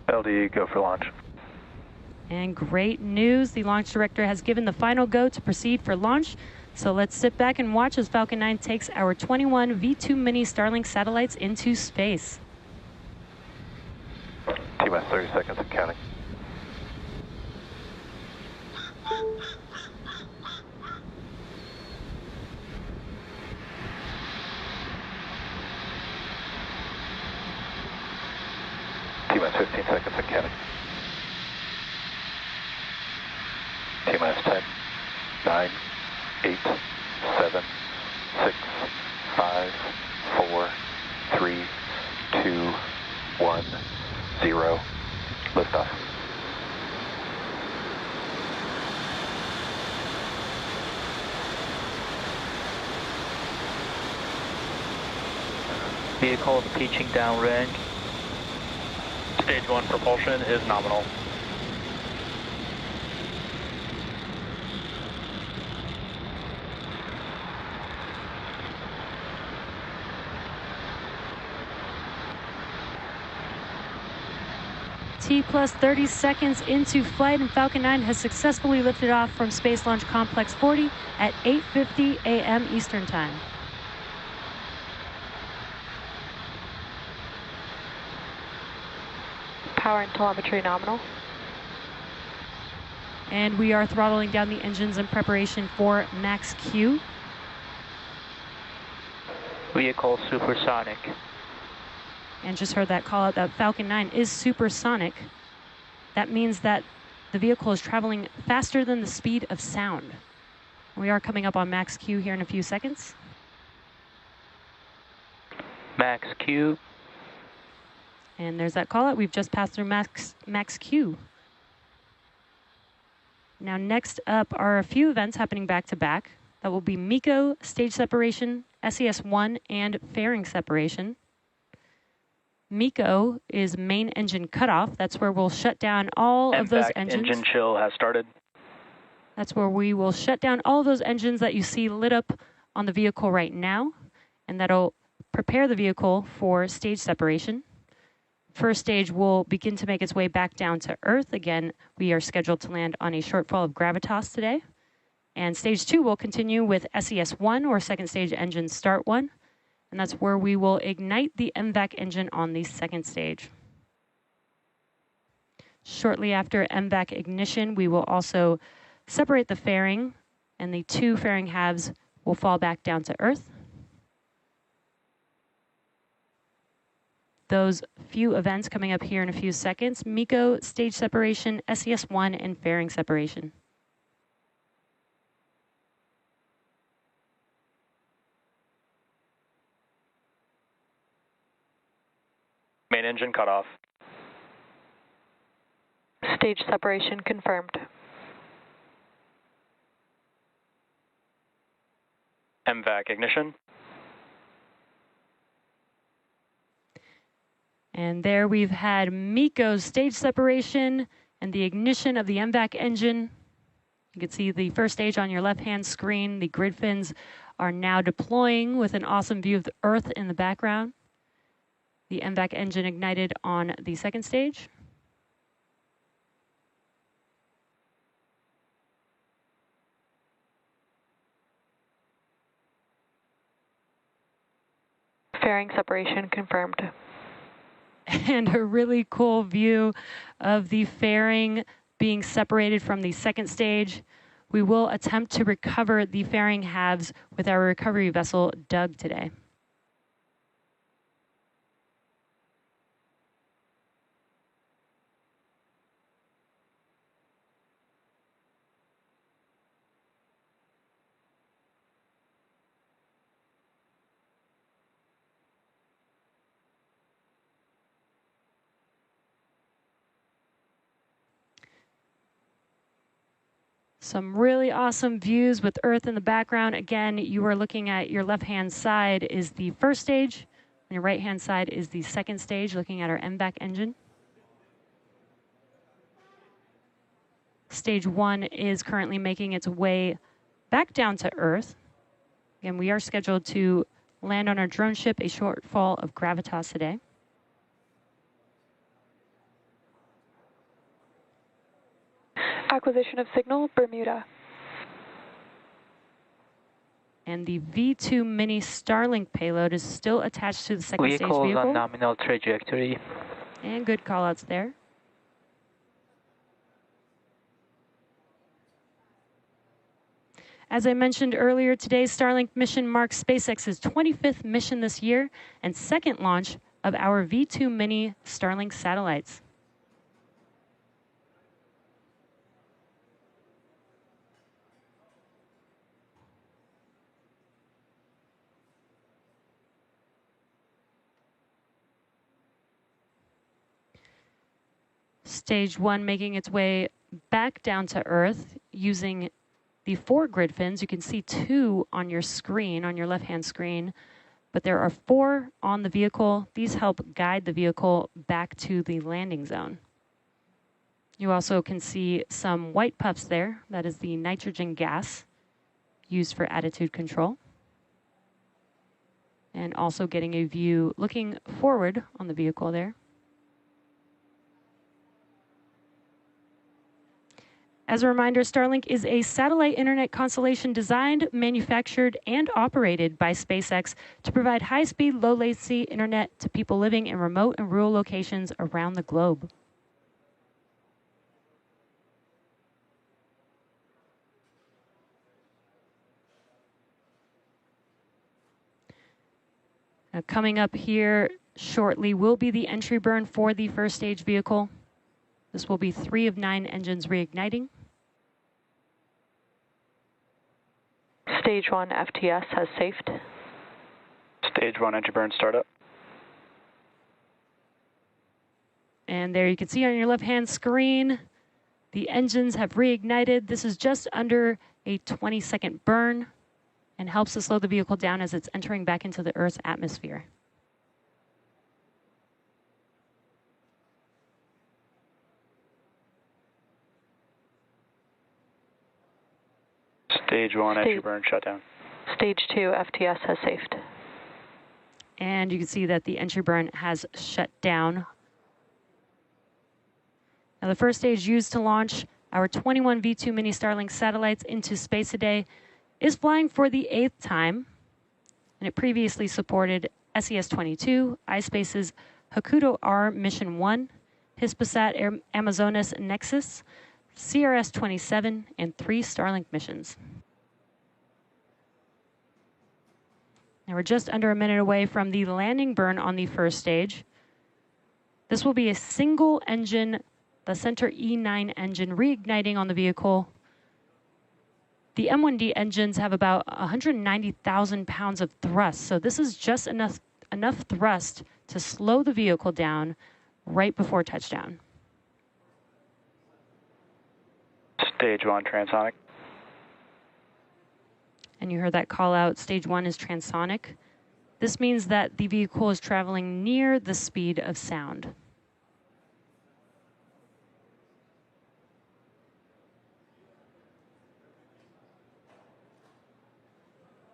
LD, go for launch. And great news, the launch director has given the final go to proceed for launch. So let's sit back and watch as Falcon 9 takes our 21 V2 mini Starlink satellites into space. T-minus 30 seconds and counting. T-minus 15 seconds and counting. T-minus 10, 9, 8, 7, 6, 5, 4, 3, 2, 1, 0. Liftoff. Vehicle pitching downrange. Stage 1 propulsion is nominal. T plus 30 seconds into flight, and Falcon 9 has successfully lifted off from Space Launch Complex 40 at 8:50 a.m. Eastern Time. Power and telemetry nominal. And we are throttling down the engines in preparation for max Q. Vehicle supersonic. And just heard that call out that Falcon 9 is supersonic. That means that the vehicle is traveling faster than the speed of sound. We are coming up on max Q here in a few seconds. Max Q. And there's that call out. We've just passed through max Q. Now next up are a few events happening back to back. That will be MECO, stage separation, SES-1, and fairing separation. MECO is main engine cutoff. That's where we'll shut down all of those engines. Engine chill has started. That's where we will shut down all of those engines that you see lit up on the vehicle right now, and that'll prepare the vehicle for stage separation. First stage will begin to make its way back down to Earth. Again, we are scheduled to land on a shortfall of gravitas today. And stage 2 will continue with SES-1, or second stage engine start 1. And that's where we will ignite the MVAC engine on the second stage. Shortly after MVAC ignition, we will also separate the fairing, and the 2 fairing halves will fall back down to Earth. Those few events coming up here in a few seconds: MECO, stage separation, SES-1, and fairing separation. Main engine cutoff. Stage separation confirmed. MVAC ignition. And there we've had MECO's stage separation and the ignition of the MVAC engine. You can see the first stage on your left-hand screen. The grid fins are now deploying with an awesome view of the Earth in the background. The MVAC engine ignited on the second stage. Fairing separation confirmed. And a really cool view of the fairing being separated from the second stage. We will attempt to recover the fairing halves with our recovery vessel, Doug, today. Some really awesome views with Earth in the background. Again, you are looking at your left-hand side is the first stage, and your right-hand side is the second stage, looking at our MVAC engine. Stage 1 is currently making its way back down to Earth. Again, we are scheduled to land on our drone ship, a shortfall of gravitas today. Acquisition of signal, Bermuda. And the V2 mini Starlink payload is still attached to the second stage Vehicles vehicle. on nominal trajectory. And good callouts there. As I mentioned earlier, today's Starlink mission marks SpaceX's 25th mission this year and second launch of our V2 mini Starlink satellites. Stage 1 making its way back down to Earth using the 4 grid fins. You can see 2 on your screen, on your left-hand screen, but there are 4 on the vehicle. These help guide the vehicle back to the landing zone. You also can see some white puffs there. That is the nitrogen gas used for attitude control. And also getting a view looking forward on the vehicle there. As a reminder, Starlink is a satellite internet constellation designed, manufactured, and operated by SpaceX to provide high-speed, low-latency internet to people living in remote and rural locations around the globe. Now, coming up here shortly will be the entry burn for the first stage vehicle. This will be 3 of 9 engines reigniting. Stage 1 FTS has safed. Stage 1 entry burn startup. And there you can see on your left-hand screen, the engines have reignited. This is just under a 20-second burn and helps to slow the vehicle down as it's entering back into the Earth's atmosphere. Stage 1 entry burn shutdown. Stage 2 FTS has safed. And you can see that the entry burn has shut down. Now, the first stage used to launch our 21 V2 mini Starlink satellites into space today is flying for the 8th time. And it previously supported SES-22, iSpace's Hokuto R Mission 1, Hispasat Amazonas Nexus, CRS-27, and 3 Starlink missions. Now we're just under a minute away from the landing burn on the first stage. This will be a single engine, the Center E9 engine, reigniting on the vehicle. The M1D engines have about 190,000 pounds of thrust, so this is just enough thrust to slow the vehicle down right before touchdown. Stage 1 transonic. And you heard that call out, stage 1 is transonic. This means that the vehicle is traveling near the speed of sound.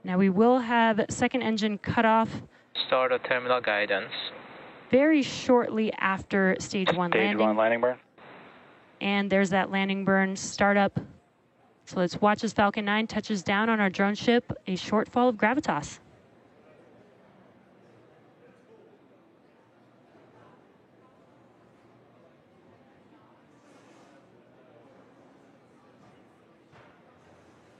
Now we will have second engine cutoff. Start of terminal guidance. Very shortly after stage 1 landing. Stage 1 landing burn. And there's that landing burn startup. So let's watch as Falcon 9 touches down on our drone ship, a shortfall of gravitas.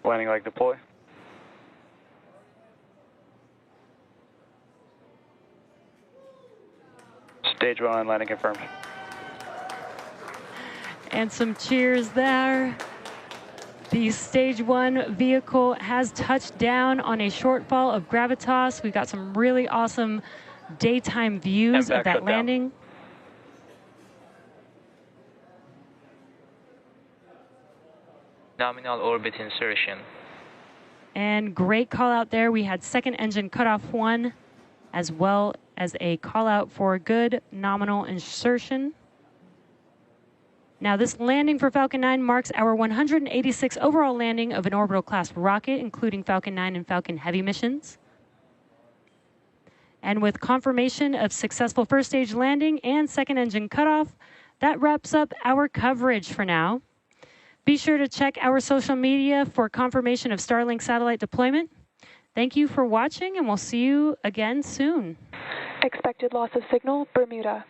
Landing leg deploy. Stage 1 landing confirmed. And some cheers there. The stage 1 vehicle has touched down on a shortfall of gravitas. We've got some really awesome daytime views of that landing. Nominal orbit insertion. And great call out there. We had second engine cutoff 1, as well as a call out for good nominal insertion. Now, this landing for Falcon 9 marks our 186th overall landing of an orbital class rocket, including Falcon 9 and Falcon Heavy missions. And with confirmation of successful first stage landing and second engine cutoff, that wraps up our coverage for now. Be sure to check our social media for confirmation of Starlink satellite deployment. Thank you for watching, and we'll see you again soon. Expected loss of signal, Bermuda.